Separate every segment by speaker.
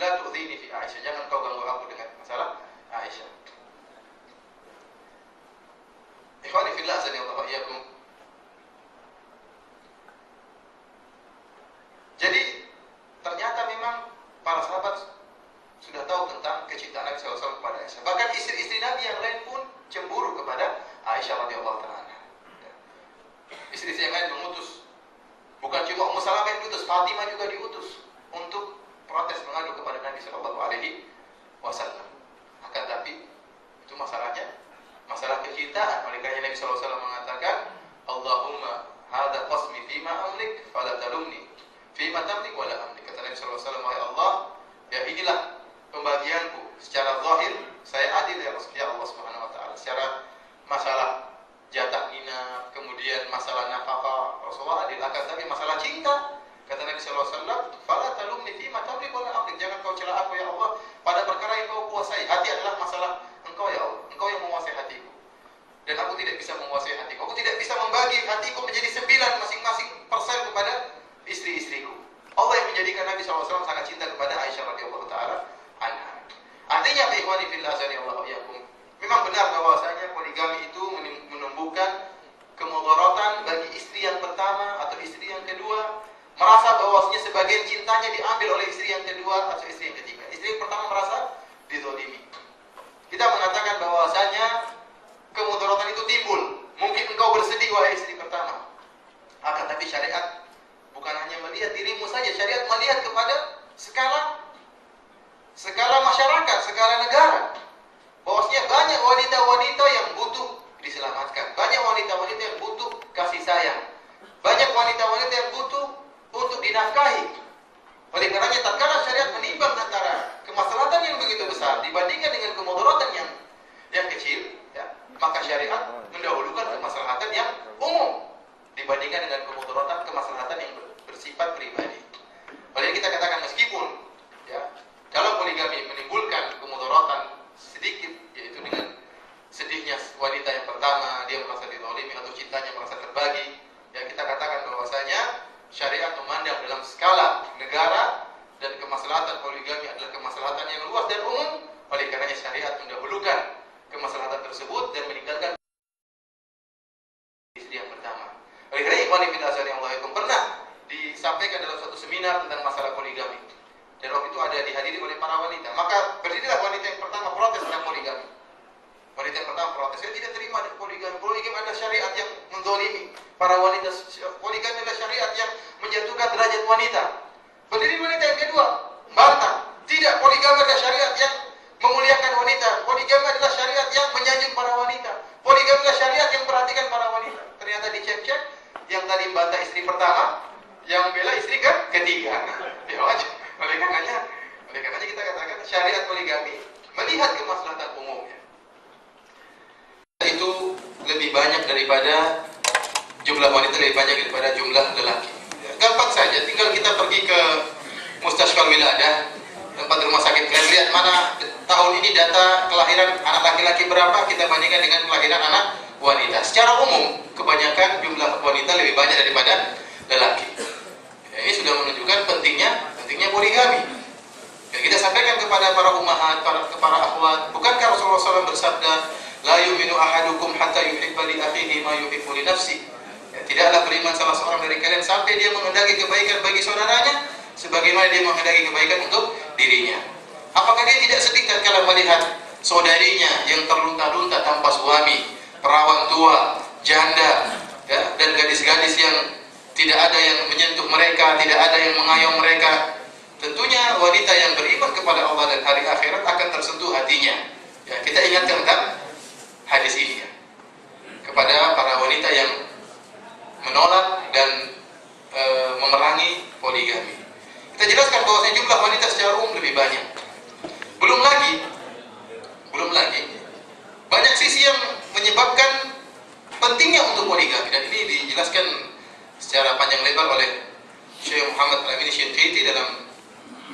Speaker 1: la tu'dhini fi Aisyah, jangan kau ganggu aku dengan masalah Aisyah. Ikhwani fillah, azanillahu wa iyyakum. Jadi ternyata memang para sahabat sudah tahu tentang kecintaan Nabi SAW kepada Aisyah. Bahkan istri-istri Nabi yang lain pun cemburu kepada Aisyah radhiyallahu ta'ala. Istri-istri yang lain mengutus. Bukan cuma Ummu Salamah yang diutus, Fatimah juga diutus untuk protes mengadu kepada Nabi Shallallahu Alaihi Wasallam. Akan tapi itu masalahnya masalah kecintaan. Oleh karena Nabi Shallallahu Alaihi Wasallam mengatakan, Allahumma hadza qasmi fima amlik fala talumni fima tamlik wala amlik. Kata Nabi Shallallahu Alaihi Wasallam, wahai Allah, ya inilah pembagianku secara zahir, saya adil ya Allah Subhanahu Wa Taala. Secara masalah jatah inap, kemudian masalah nafkah, Rasulullah adil. Akan tapi masalah cinta, kata Nabi sallallahu alaihi wasallam, fala talumni fi ma tamlik wala amlik. Jangan kau cela aku ya Allah pada perkara yang kau kuasai. Hati adalah masalah engkau ya Allah. Engkau yang menguasai hatiku. Dan aku tidak bisa menguasai hatiku. Aku tidak bisa membagi hatiku menjadi 9 masing-masing persen kepada istri-istriku. Allah yang menjadikan Nabi sallallahu alaihi wasallam sangat cinta kepada Aisyah radhiyallahu taala anha. Artinya, ikhwani fillah, azanillahu wa iyyakum, memang benar bahwasanya poligami itu menumbuhkan kemudaratan bagi istri yang pertama atau istri yang kedua, merasa bahwasanya sebagian cintanya diambil oleh istri yang kedua atau istri yang ketiga. Istri yang pertama merasa dizalimi. Kita mengatakan bahwasanya kemudaratan itu timbul. Mungkin engkau bersedih wahai istri pertama. Akan tapi syariat bukan hanya melihat dirimu saja, syariat melihat kepada skala masyarakat, skala negara. Bahwasanya banyak wanita-wanita yang butuh diselamatkan. Banyak wanita-wanita yang butuh kasih sayang. Banyak wanita-wanita yang butuh untuk dinafkahi. Oleh karenanya tatkala syariat menimbang antara kemaslahatan yang begitu besar dibandingkan dengan kemudaratan yang kecil, ya, maka syariat mendahulukan kemaslahatan yang umum dibandingkan dengan kemaslahatan yang bersifat pribadi. Oleh kita katakan meskipun, ya, kalau poligami menimbulkan kemudaratan sedikit, yaitu dengan sedihnya wanita yang pertama, dia merasa dizalimi atau cintanya merasa terbagi, yang kita katakan bahwasanya syariat memandang dalam skala negara dan kemaslahatan poligami adalah kemaslahatan yang luas dan umum. Oleh karenanya syariat mendahulukan kemaslahatan tersebut dan meninggalkan istri yang pertama. Oleh karena ikhwan fillah azanillahu pernah disampaikan dalam suatu seminar tentang masalah poligami. Dan waktu itu ada dihadiri oleh para wanita. Maka berdirilah wanita yang pertama protes tentang poligami. Wanita yang pertama protes, saya tidak terima poligami. Poligami adalah syariat yang menzalimi para wanita. Poligami adalah syariat yang menjatuhkan derajat wanita. Berdiri wanita yang kedua, bantah. Tidak, poligami adalah syariat yang memuliakan wanita. Poligami adalah syariat yang menyanjung para wanita. Poligami adalah syariat yang memperhatikan para wanita. Ternyata dicek-cek, yang tadi bantah istri pertama, yang bela istri ketiga. Ya wajib. Oleh karenanya kita katakan syariat poligami melihat kemaslahatan umumnya. Itu lebih banyak daripada jumlah wanita, lebih banyak daripada jumlah lelaki. Gampang saja, tinggal kita pergi ke Mustashfal Wiladah, tempat rumah sakit, kalian lihat mana tahun ini data kelahiran anak laki-laki berapa kita bandingkan dengan kelahiran anak wanita. Secara umum kebanyakan jumlah wanita lebih banyak daripada lelaki. Ya, ini sudah menunjukkan pentingnya poligami. Ya, kita sampaikan kepada para ummahat, para akhwat, bukankah Rasulullah SAW bersabda, la yu'minu ahadukum hatta yuhibba li akhihi ma yuhibbu li nafsi. Ya, tidaklah beriman salah seorang dari kalian sampai dia menghendaki kebaikan bagi saudaranya sebagaimana dia menghendaki kebaikan untuk dirinya. Apakah dia tidak sedih tatkala melihat saudarinya yang terlunta-lunta tanpa suami, perawan tua, janda, ya, dan gadis-gadis yang tidak ada yang menyentuh mereka, tidak ada yang mengayom mereka? Tentunya wanita yang beriman kepada Allah dan hari akhirat akan tersentuh hatinya. Ya, kita ingatkan tentang hadis ini, ya, kepada para wanita yang menolak dan memerangi poligami. Kita jelaskan bahwasanya jumlah wanita secara umum lebih banyak. Belum lagi banyak sisi yang menyebabkan pentingnya untuk poligami, dan ini dijelaskan secara panjang lebar oleh Syekh Muhammad Al-Amin Shinqiti dalam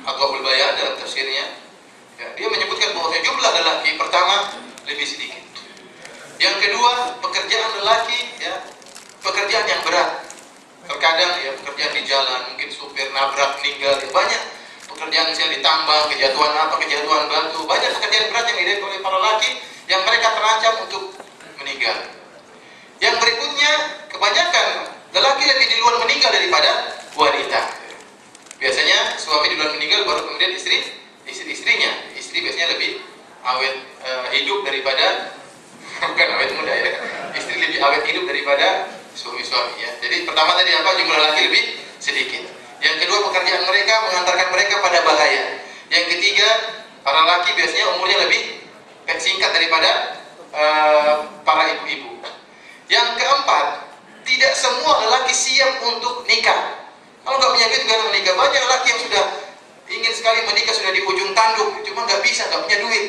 Speaker 1: Adwaul Bayan, dalam tafsirnya. Ya, dia menyebutkan bahwa jumlah lelaki pertama lebih sedikit. Yang kedua, pekerjaan lelaki, ya, pekerjaan yang berat. Terkadang ya pekerjaan di jalan, mungkin supir nabrak, meninggal, ya, banyak pekerjaan misalnya di tambang, kejatuhan apa, kejatuhan batu, banyak pekerjaan berat yang dilakukan oleh para laki yang mereka terancam untuk meninggal. Yang berikutnya, kebanyakan lelaki lebih duluan meninggal daripada wanita. Biasanya suami duluan meninggal, baru kemudian istrinya. Istri biasanya lebih awet hidup daripada bukan awet muda ya. Istri lebih awet hidup daripada suami-suami ya. Jadi pertama tadi apa? Jumlah laki lebih sedikit. Yang kedua, pekerjaan mereka mengantarkan mereka pada bahaya. Yang ketiga, para laki biasanya umurnya lebih singkat daripada para ibu-ibu. Yang keempat, tidak semua lelaki siap untuk nikah. Kalau nggak punya duit nggak menikah. Banyak lelaki yang sudah ingin sekali menikah, sudah di ujung tanduk, cuma nggak bisa, nggak punya duit.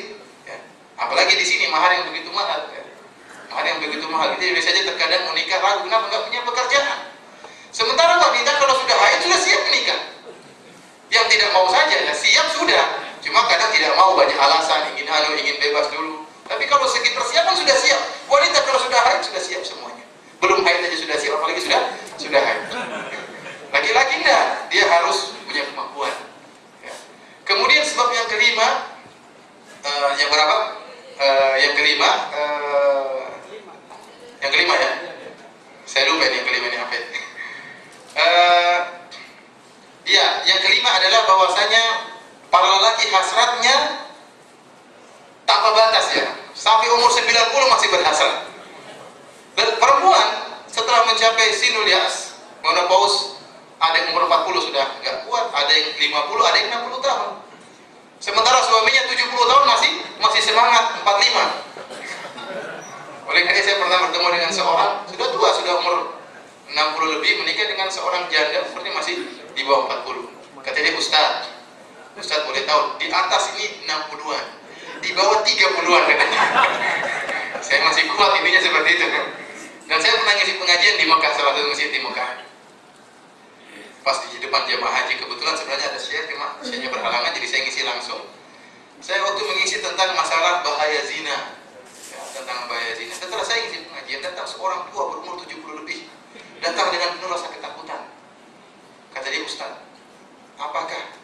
Speaker 1: Ya. Apalagi di sini mahar yang begitu mahal. Ya. Mahar yang begitu mahal. Jadi Indonesia saja terkadang mau nikah ragu, kenapa nggak punya pekerjaan? Sementara wanita kalau sudah haid sudah siap menikah. Yang tidak mau saja ya siap sudah, cuma kadang tidak mau, banyak alasan, ingin bebas dulu. Tapi kalau segi persiapan sudah siap. Wanita kalau sudah haid sudah siap semuanya. Belum haid aja sudah siap, apalagi sudah haid. Laki-laki enggak, dia harus punya kemampuan. Ya. Kemudian sebab yang kelima, yang berapa? Yang kelima ya. Saya lupa ini yang kelima ini apa? Ya, yang kelima adalah bahwasanya para lelaki hasratnya tanpa batas ya. Sampai umur 90 masih berhasrat. Dan perempuan setelah mencapai sinul yas, menopause, ada yang umur 40 sudah nggak kuat, ada yang 50, ada yang 60 tahun. Sementara suaminya 70 tahun masih semangat, 45. Oleh karena saya pernah bertemu dengan seorang sudah tua, sudah umur 60 lebih, menikah dengan seorang janda seperti masih di bawah 40. Kata dia, Ustaz boleh tahu, di atas ini 60-an, di bawah 30-an katanya. Saya masih kuat, intinya seperti itu. Dan saya pernah ngisi pengajian di Mekah, salah satu masjid di Mekah. Pas di depan jemaah haji, kebetulan sebenarnya ada syekhnya berhalangan, jadi saya ngisi langsung. Saya waktu mengisi tentang masalah bahaya zina, ya, tentang bahaya zina. Setelah saya ngisi pengajian, datang seorang tua berumur 70 lebih, datang dengan penuh rasa ketakutan. Kata dia, Ustaz, apakah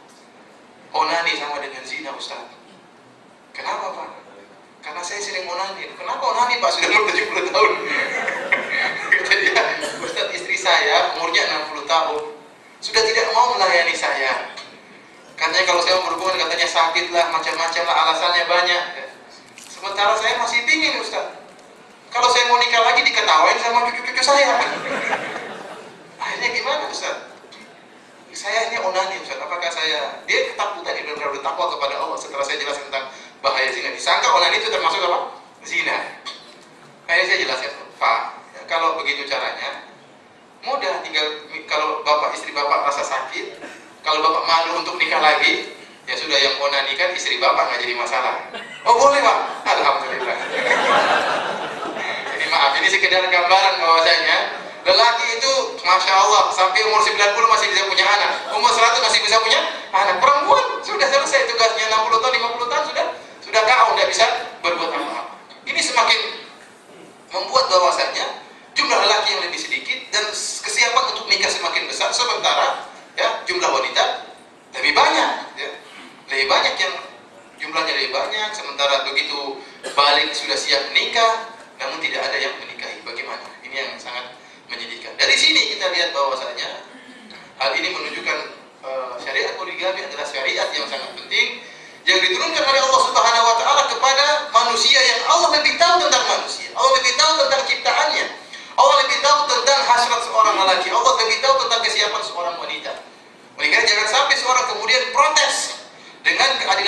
Speaker 1: onani sama dengan zina, Ustaz? Kenapa Pak? Karena saya sering onani. Kenapa onani Pak? Sudah umur 70 tahun. Kata dia, Ustaz, istri saya umurnya 60 tahun, sudah tidak mau melayani saya. Katanya kalau saya berhubungan, katanya sakit lah, macam-macam lah, alasannya banyak. Sementara saya masih pingin, Ustaz. Kalau saya mau nikah lagi diketawain sama cucu-cucu saya. Akhirnya gimana, Ustaz? Saya ini onani, Ustaz. Apakah dia ketakutan, dia benar-benar bertakwa kepada Allah setelah saya jelaskan tentang bahaya zina. Disangka onani itu termasuk apa? Zina. Akhirnya saya jelaskan, Pak, ya, kalau begitu caranya, mudah, tinggal kalau istri bapak rasa sakit, kalau bapak malu untuk nikah lagi, ya sudah, yang onani kan istri bapak, nggak jadi masalah. Oh boleh Pak, alhamdulillah. Jadi maaf, ini sekedar gambaran bahwasanya lelaki itu masya Allah sampai umur 90 masih bisa punya anak, umur 100 masih bisa punya anak. Perempuan sudah selesai tugasnya, 60 tahun 50 tahun sudah kau tidak bisa berbuat apa-apa. Ini semakin membuat bahwasanya jumlah lelaki yang lebih sedikit dan kesiapan untuk nikah semakin besar, sementara ya jumlah wanita lebih banyak ya. Lebih banyak yang jumlahnya lebih banyak, sementara begitu balik sudah siap menikah namun tidak ada yang menikahi. Bagaimana? Ini yang sangat menyedihkan. Dari sini kita lihat bahwasanya hal ini menunjukkan syariat poligami adalah syariat yang sangat penting yang diturunkan oleh Allah Subhanahu wa taala kepada manusia yang Allah lebih tahu tentang manusia. Allah lebih tahu tentang ciptaannya. Allah lebih tahu tentang hasrat seorang lelaki. Allah lebih tahu tentang kesiapan seorang wanita. Oleh karena jangan sampai seorang kemudian protes dengan keadilan